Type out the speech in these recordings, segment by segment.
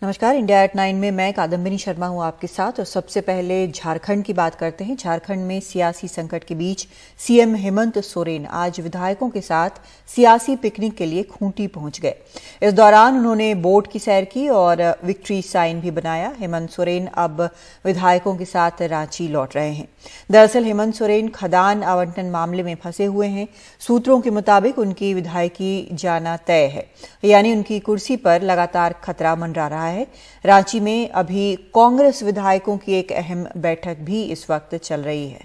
नमस्कार, India at 9 में मैं कादम्बिनी शर्मा हूं आपके साथ। और सबसे पहले झारखंड की बात करते हैं। झारखंड में सियासी संकट के बीच सीएम हेमंत सोरेन आज विधायकों के साथ सियासी पिकनिक के लिए खूंटी पहुंच गए। इस दौरान उन्होंने बोट की सैर की और विक्ट्री साइन भी बनाया। हेमंत सोरेन अब विधायकों के साथ रांची लौट रहे हैं। दरअसल हेमंत सोरेन खदान आवंटन मामले में फंसे हुए हैं। सूत्रों के मुताबिक उनकी विधायकी जाना तय है, यानी उनकी कुर्सी पर लगातार खतरा मंडरा रहा है। रांची में अभी कांग्रेस विधायकों की एक अहम बैठक भी इस वक्त चल रही है।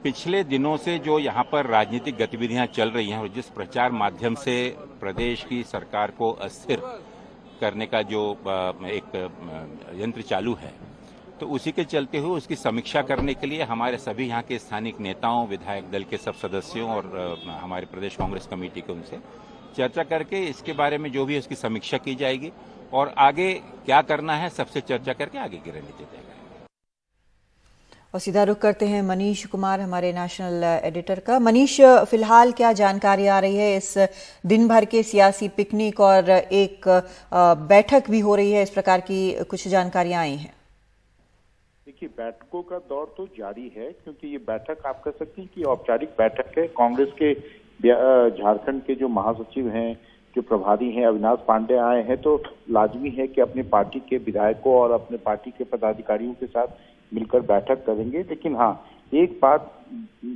पिछले दिनों से जो यहाँ पर राजनीतिक गतिविधियां चल रही हैं और जिस प्रचार माध्यम से प्रदेश की सरकार को अस्थिर करने का जो एक यंत्र चालू है, तो उसी के चलते हुए उसकी समीक्षा करने के लिए हमारे सभी यहाँ के स्थानिक नेताओं, विधायक दल के सब सदस्यों और हमारे प्रदेश कांग्रेस कमेटी के उनसे चर्चा करके इसके बारे में जो भी उसकी समीक्षा की जाएगी और आगे क्या करना है सबसे चर्चा करके आगे की रणनीति तय करेंगे। और सीधा रुख करते हैं मनीष कुमार, हमारे नेशनल एडिटर का। मनीष, फिलहाल क्या जानकारी आ रही है इस दिन भर के सियासी पिकनिक और एक बैठक भी हो रही है, इस प्रकार की कुछ जानकारियां आई हैं? देखिए, बैठकों का दौर तो जारी है, क्योंकि ये बैठक आप कह सकती हैं कि औपचारिक बैठक है। कांग्रेस के झारखंड के जो महासचिव हैं, जो प्रभारी हैं, अविनाश पांडे आए हैं, तो लाजमी है कि अपनी पार्टी के विधायकों और अपने पार्टी के पदाधिकारियों के साथ मिलकर बैठक करेंगे। लेकिन हाँ, एक बात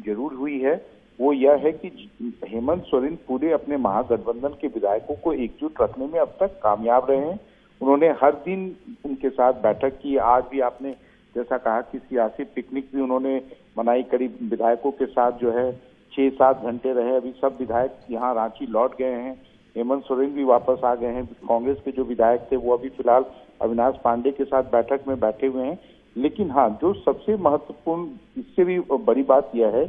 जरूर हुई है, वो यह है कि हेमंत सोरेन पूरे अपने महागठबंधन के विधायकों को एकजुट रखने में अब तक कामयाब रहे हैं। उन्होंने हर दिन उनके साथ बैठक की। आज भी आपने जैसा कहा कि सियासी पिकनिक भी उन्होंने मनाई। करीब विधायकों के साथ जो है 6-7 घंटे रहे। अभी सब विधायक यहाँ रांची लौट गए हैं। हेमंत सोरेन भी वापस आ गए हैं। कांग्रेस के जो विधायक थे वो अभी फिलहाल अविनाश पांडे के साथ बैठक में बैठे हुए हैं। लेकिन हाँ, जो सबसे महत्वपूर्ण, इससे भी बड़ी बात यह है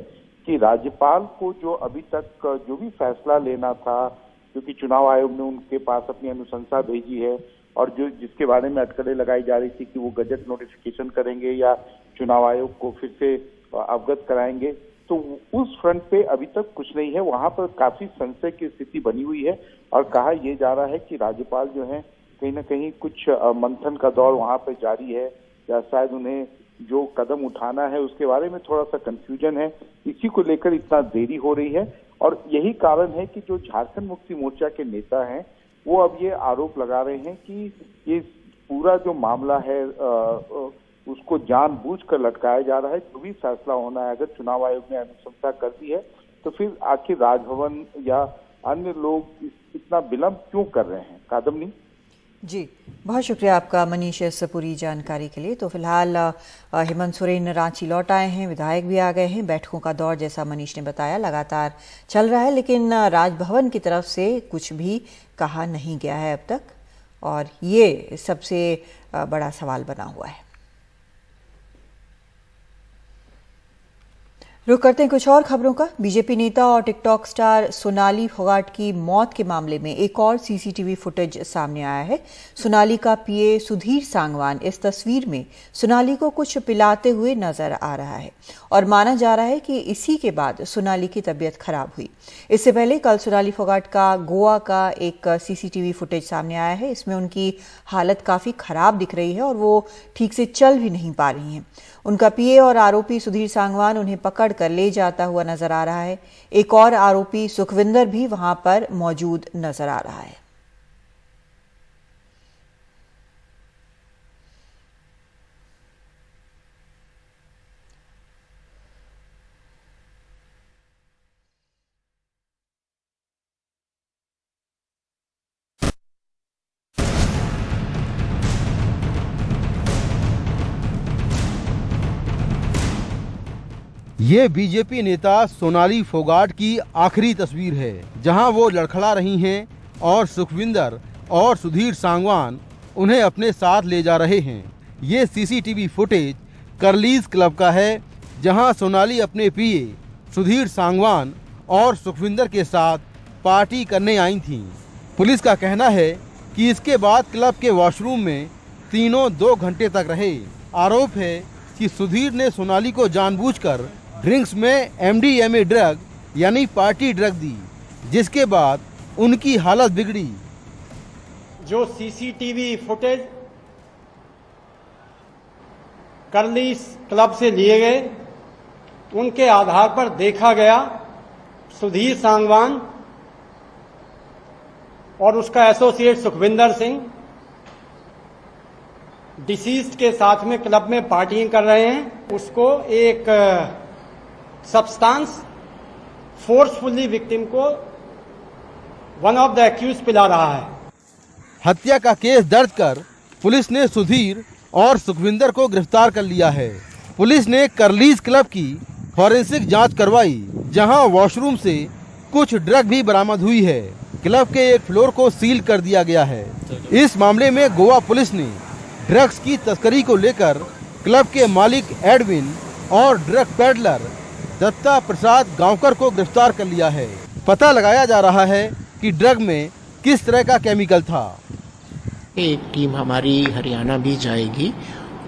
कि राज्यपाल को जो अभी तक जो भी फैसला लेना था, क्योंकि चुनाव आयोग ने उनके पास अपनी अनुशंसा भेजी है और जो जिसके बारे में अटकलें लगाई जा रही थी कि वो गजट नोटिफिकेशन करेंगे या चुनाव आयोग को फिर से अवगत कराएंगे, तो उस फ्रंट पे अभी तक कुछ नहीं है। वहां पर काफी संशय की स्थिति बनी हुई है और कहा यह जा रहा है कि राज्यपाल जो है कहीं ना कहीं कुछ मंथन का दौर वहां पर जारी है, या शायद उन्हें जो कदम उठाना है उसके बारे में थोड़ा सा कंफ्यूजन है। इसी को लेकर इतना देरी हो रही है और यही कारण है कि जो झारखंड मुक्ति मोर्चा के नेता हैं वो अब ये आरोप लगा रहे हैं कि ये पूरा जो मामला है उसको जानबूझकर लटकाया जा रहा है। जो भी फैसला होना है, अगर चुनाव आयोग ने अनुशंसा कर दी है, तो फिर आखिर राजभवन या अन्य लोग इतना विलंब क्यों कर रहे हैं? कादम्बिनी जी, बहुत शुक्रिया आपका मनीष इस पूरी जानकारी के लिए। तो फिलहाल हेमंत सोरेन रांची लौट आए हैं, विधायक भी आ गए हैं। बैठकों का दौर, जैसा मनीष ने बताया, लगातार चल रहा है, लेकिन राजभवन की तरफ से कुछ भी कहा नहीं गया है अब तक, और ये सबसे बड़ा सवाल बना हुआ है। रुक करते हैं कुछ और खबरों का। बीजेपी नेता और टिकटॉक स्टार सोनाली फोगाट की मौत के मामले में एक और सीसीटीवी फुटेज सामने आया है। सोनाली का पीए सुधीर सांगवान इस तस्वीर में सोनाली को कुछ पिलाते हुए नजर आ रहा है और माना जा रहा है कि इसी के बाद सोनाली की तबीयत खराब हुई। इससे पहले कल सोनाली फोगाट का गोवा का एक सीसीटीवी फुटेज सामने आया है। इसमें उनकी हालत काफी खराब दिख रही है और वो ठीक से चल भी नहीं पा रही हैं। उनका पीए और आरोपी सुधीर सांगवान उन्हें पकड़ कर ले जाता हुआ नजर आ रहा है। एक और आरोपी सुखविंदर भी वहां पर मौजूद नजर आ रहा है। ये बीजेपी नेता सोनाली फोगाट की आखिरी तस्वीर है, जहां वो लड़खड़ा रही हैं और सुखविंदर और सुधीर सांगवान उन्हें अपने साथ ले जा रहे हैं। ये सीसीटीवी फुटेज करलीज क्लब का है, जहां सोनाली अपने पीए सुधीर सांगवान और सुखविंदर के साथ पार्टी करने आई थीं। पुलिस का कहना है कि इसके बाद क्लब के वॉशरूम में तीनों 2 घंटे तक रहे। आरोप है कि सुधीर ने सोनाली को जानबूझकर ड्रिंक्स में MDMA ड्रग यानी पार्टी ड्रग दी। जिसके बाद उनकी हालत बिगड़ी। जो सीसीटीवी फुटेज करली क्लब से लिए गए, उनके आधार पर देखा गया सुधीर सांगवान और उसका एसोसिएट सुखविंदर सिंह डिसीज्ड के साथ में क्लब में पार्टियां कर रहे हैं। उसको एक सब्सटेंस फोर्सफुली विक्टिम को वन ऑफ द एक्यूज पिला रहा है। हत्या का केस दर्ज कर पुलिस ने सुधीर और सुखविंदर को गिरफ्तार कर लिया है। पुलिस ने करलीज क्लब की फॉरेंसिक जांच करवाई, जहां वॉशरूम से कुछ ड्रग भी बरामद हुई है। क्लब के एक फ्लोर को सील कर दिया गया है। इस मामले में गोवा पुलिस ने ड्रग्स की तस्करी को लेकर क्लब के मालिक एडविन और ड्रग पेडलर दत्ता प्रसाद गांवकर को गिरफ्तार कर लिया है। पता लगाया जा रहा है कि ड्रग में किस तरह का केमिकल था। एक टीम हमारी हरियाणा भी जाएगी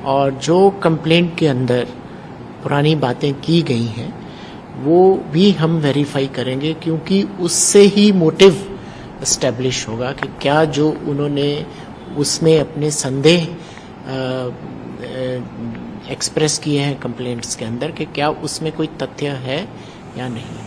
और जो कंप्लेंट के अंदर पुरानी बातें की गई हैं वो भी हम वेरीफाई करेंगे, क्योंकि उससे ही मोटिव एस्टेब्लिश होगा कि क्या जो उन्होंने उसमें अपने संदेह एक्सप्रेस किए हैं कंप्लेंट्स के अंदर कि क्या उसमें कोई तथ्य है या नहीं।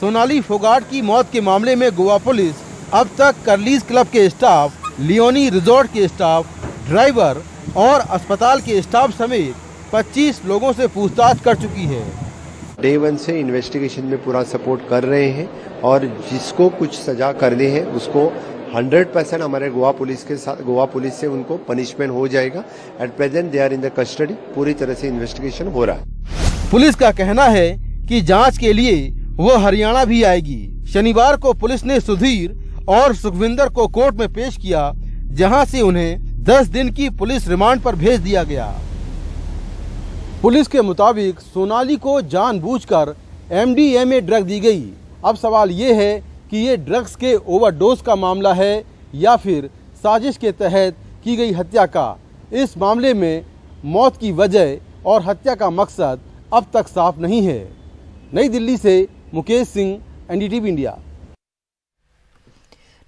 सोनाली फोगाट की मौत के मामले में गोवा पुलिस अब तक करलीज क्लब के स्टाफ, लियोनी रिजॉर्ट के स्टाफ, ड्राइवर और अस्पताल के स्टाफ समेत 25 लोगों से पूछताछ कर चुकी है। डे 1 से इन्वेस्टिगेशन में पूरा सपोर्ट कर रहे हैं और जिसको कुछ सजा करनी है उसको 100% हमारे गोवा पुलिस से उनको पनिशमेंट हो जाएगा। At present they are in the custody. पूरी तरह से इन्वेस्टिगेशन हो रहा है। पुलिस का कहना है कि जांच के लिए वो हरियाणा भी आएगी। शनिवार को पुलिस ने सुधीर और सुखविंदर को कोर्ट में पेश किया, जहां से उन्हें 10 दिन की पुलिस रिमांड पर भेज दिया गया। पुलिस के मुताबिक सोनाली को जानबूझकर MDMA ड्रग दी गई। अब सवाल ये है कि ये ड्रग्स के ओवरडोज का मामला है या फिर साजिश के तहत की गई हत्या का। इस मामले में मौत की वजह और हत्या का मकसद अब तक साफ नहीं है। नई दिल्ली से मुकेश सिंह, NDTV इंडिया।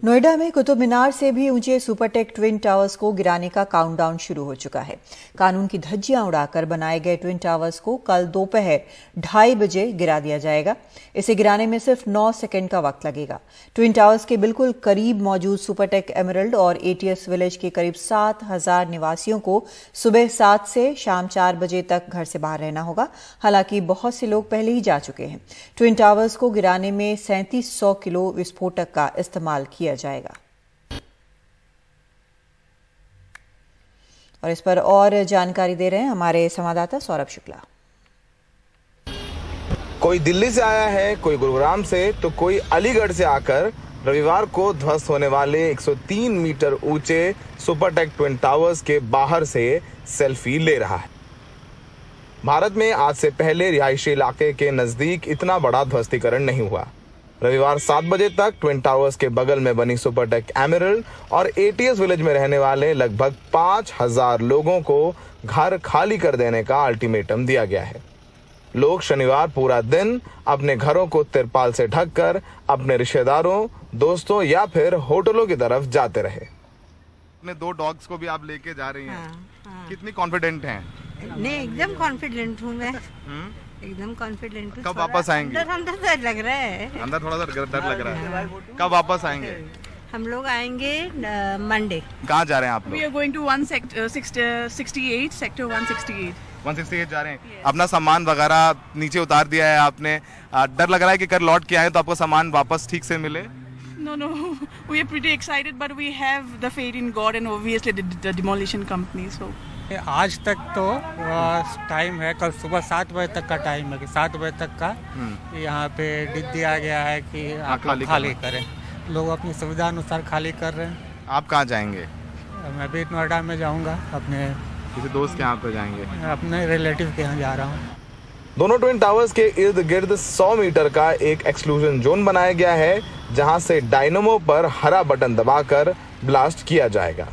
नोएडा में कुतुब मीनार से भी ऊंचे सुपरटेक ट्विन टावर्स को गिराने का काउंटडाउन शुरू हो चुका है। कानून की धज्जियां उड़ाकर बनाए गए ट्विन टावर्स को कल दोपहर 2:30 बजे गिरा दिया जाएगा। इसे गिराने में सिर्फ 9 सेकंड का वक्त लगेगा। ट्विन टावर्स के बिल्कुल करीब मौजूद सुपरटेक एमरल्ड और ATS विलेज के करीब 7,000 निवासियों को सुबह 7 से शाम 4 बजे तक घर से बाहर रहना होगा। हालांकि बहुत से लोग पहले ही जा चुके हैं। ट्विन टावर्स को गिराने में 3700 किलो विस्फोटक का इस्तेमाल किया जाएगा। और इस पर और जानकारी दे रहे हैं हमारे संवाददाता सौरभ शुक्ला। कोई दिल्ली से आया है, कोई गुरुग्राम से, तो कोई अलीगढ़ से आकर रविवार को ध्वस्त होने वाले 103 मीटर ऊंचे सुपरटेक ट्विन टावर्स के बाहर से सेल्फी ले रहा है। भारत में आज से पहले रिहायशी इलाके के नजदीक इतना बड़ा ध्वस्तीकरण नहीं हुआ। रविवार 7 बजे तक ट्विन टावर्स के बगल में बनी सुपरटेक एमरल्ड और ATS विलेज में रहने वाले लगभग 5,000 लोगों को घर खाली कर देने का अल्टीमेटम दिया गया है। लोग शनिवार पूरा दिन अपने घरों को तिरपाल से ढककर अपने रिश्तेदारों, दोस्तों या फिर होटलों की तरफ जाते रहे। अपने 2 डॉग्स को भी आप लेके जा रही हैं। हाँ। कितनी कॉन्फिडेंट हैं? नहीं, एकदम कॉन्फिडेंट हूँ मैं। एकदम कॉन्फिडेंट हूँ। कब वापस आएंगे? अंदर डर लग रहा है। अंदर थोड़ा सा डर लग रहा है। कब वापस आएंगे? हम लोग आएंगे मंडे। कहाँ जा रहे हैं आप लोग? We are going to 168 sector 168 जा रहे हैं। अपना सामान वगैरह नीचे उतार दिया है आपने। डर लग रहा है कि कर लौट के आए तो आपको सामान वापस ठीक से मिले? No, we are pretty excited, but we have the faith in God and obviously the demolition company. So आज तक तो टाइम है, कल सुबह 7 बजे तक का टाइम है कि 7 बजे तक का यहाँ पे दिया गया है कि आप खाली करें। लोग अपनी सुविधा अनुसार खाली कर रहे हैं। आप कहाँ जाएंगे? मैं भी नोएडा में जाऊँगा, अपने किसी दोस्त के यहाँ पे जाएंगे? अपने रिलेटिव के यहाँ जा रहा हूँ। दोनों ट्विन टावर्स के इर्द गिर्द 100 मीटर का एक एक्सक्लूजन जोन बनाया गया है, जहां से डायनमो पर हरा बटन दबाकर ब्लास्ट किया जाएगा।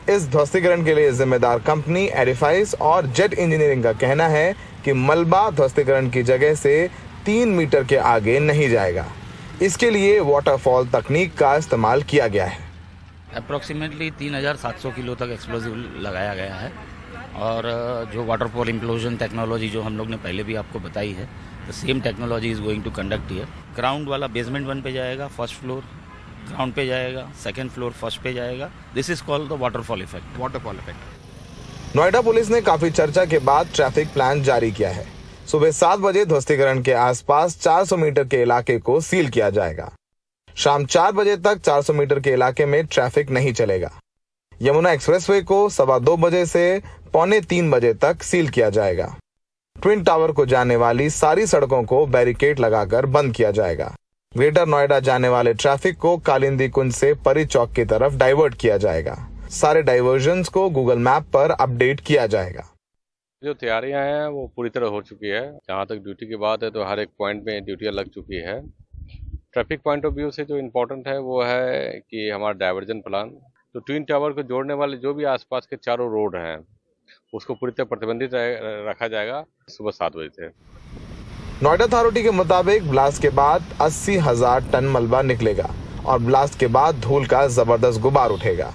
इस ध्वस्तीकरण के लिए जिम्मेदार कंपनी एडिफाइस और जेट इंजीनियरिंग का कहना है कि मलबा ध्वस्तीकरण की जगह से 3 मीटर के आगे नहीं जाएगा। इसके लिए वाटरफॉल तकनीक का इस्तेमाल किया गया है। अप्रॉक्सीमेटली 3700 किलो तक एक्सप्लोजिव लगाया गया है और जो वाटरफॉल इम्प्लोजन टेक्नोलॉजी जो हम लोग ने पहले भी आपको बताई है, the same technology is going to conduct here. Ground वाला बेसमेंट 1 पे जाएगा, फर्स्ट फ्लोर ग्राउंड पे जाएगा, सेकंड फ्लोर फर्स्ट पे जाएगा। This is called the waterfall effect. Noida police ने काफी चर्चा के बाद ट्रैफिक प्लान जारी किया है। सुबह 7 बजे ध्वस्तीकरण के आसपास 400 मीटर के इलाके को सील किया जाएगा। शाम 4 बजे तक 400 मीटर के इलाके में ट्रैफिक नहीं चलेगा। यमुना एक्सप्रेसवे को 2:15 बजे से 2:45 बजे तक सील किया जाएगा। ट्विन टावर को जाने वाली सारी सड़कों को बैरिकेड लगाकर बंद किया जाएगा। ग्रेटर नोएडा जाने वाले ट्रैफिक को कालिंदी कुंज से परी चौक की तरफ डाइवर्ट किया जाएगा। सारे डाइवर्जन्स को गूगल मैप पर अपडेट किया जाएगा। जो तैयारियां हैं वो पूरी तरह हो चुकी है। जहां तक ड्यूटी की बात है तो हर एक पॉइंट में ड्यूटियां लग चुकी है। ट्रैफिक पॉइंट ऑफ व्यू से जो इम्पोर्टेंट है वो है कि हमारा डाइवर्जन प्लान, तो ट्विन टावर को जोड़ने वाले जो भी आसपास के चारों रोड हैं उसको पूरी तरह प्रतिबंधित रखा जाएगा सुबह 7 बजे से। नोएडा अथॉरिटी के मुताबिक ब्लास्ट के बाद 80,000 टन मलबा निकलेगा और ब्लास्ट के बाद धूल का जबरदस्त गुबार उठेगा।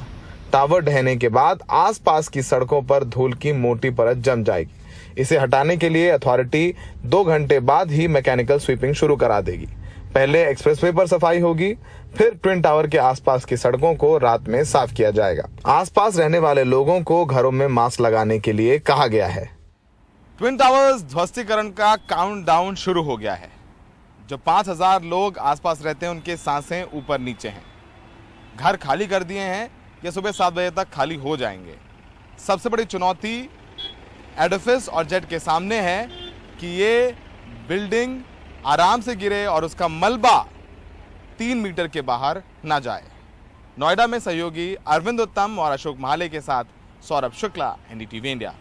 टावर ढहने के बाद आसपास की सड़कों पर धूल की मोटी परत जम जाएगी। इसे हटाने के लिए अथॉरिटी 2 घंटे बाद ही मैकेनिकल स्वीपिंग शुरू करा देगी। पहले एक्सप्रेसवे पर सफाई होगी, फिर ट्विन टावर के आसपास की सड़कों को रात में साफ किया जाएगा। आसपास रहने वाले लोगों को घरों में मास्क लगाने के लिए कहा गया है। ट्विन टावर्स ध्वस्तीकरण का काउंटडाउन शुरू हो गया है। जो 5000 लोग आसपास रहते हैं उनके सांसें ऊपर नीचे हैं। घर खाली कर दिए हैं, ये सुबह 7 बजे तक खाली हो जाएंगे। सबसे बड़ी चुनौती एडिफिस और जेट के सामने है कि ये बिल्डिंग आराम से गिरे और उसका मलबा 3 मीटर के बाहर ना जाए। नोएडा में सहयोगी अरविंद उत्तम और अशोक महाले के साथ सौरभ शुक्ला, एनडीटीवी इंडिया।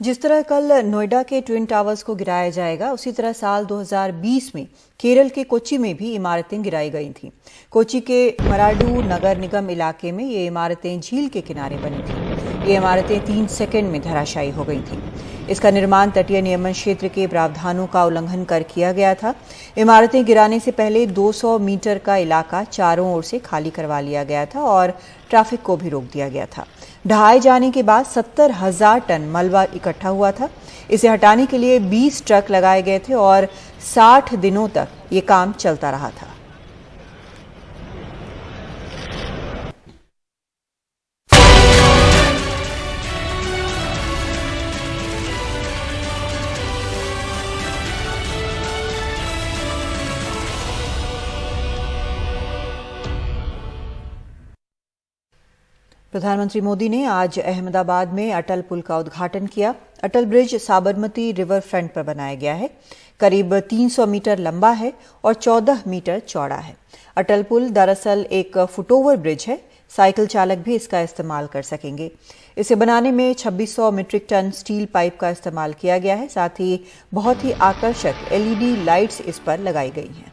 जिस तरह कल नोएडा के ट्विन टावर्स को गिराया जाएगा, उसी तरह साल 2020 में केरल के कोच्चि में भी इमारतें गिराई गई थीं। कोच्चि के मराडू नगर निगम इलाके में ये इमारतें झील के किनारे बनी थीं। ये इमारतें 3 सेकंड में धराशायी हो गई थीं। इसका निर्माण तटीय नियमन क्षेत्र के प्रावधानों का उल्लंघन कर किया गया था। इमारतें गिराने से पहले 200 मीटर का इलाका चारों ओर से खाली करवा लिया गया था और ट्रैफिक को भी रोक दिया गया था। ढहाए जाने के बाद 70,000 टन मलबा इकट्ठा हुआ था। इसे हटाने के लिए 20 ट्रक लगाए गए थे और 60 दिनों तक ये काम चलता रहा था। प्रधानमंत्री मोदी ने आज अहमदाबाद में अटल पुल का उद्घाटन किया। अटल ब्रिज साबरमती रिवर फ्रंट पर बनाया गया है। करीब 300 मीटर लंबा है और 14 मीटर चौड़ा है। अटल पुल दरअसल एक फुटओवर ब्रिज है। साइकिल चालक भी इसका इस्तेमाल कर सकेंगे। इसे बनाने में 2600 मीट्रिक टन स्टील पाइप का इस्तेमाल किया गया है। साथ ही बहुत ही आकर्षक LED लाइट्स इस पर लगाई गई हैं।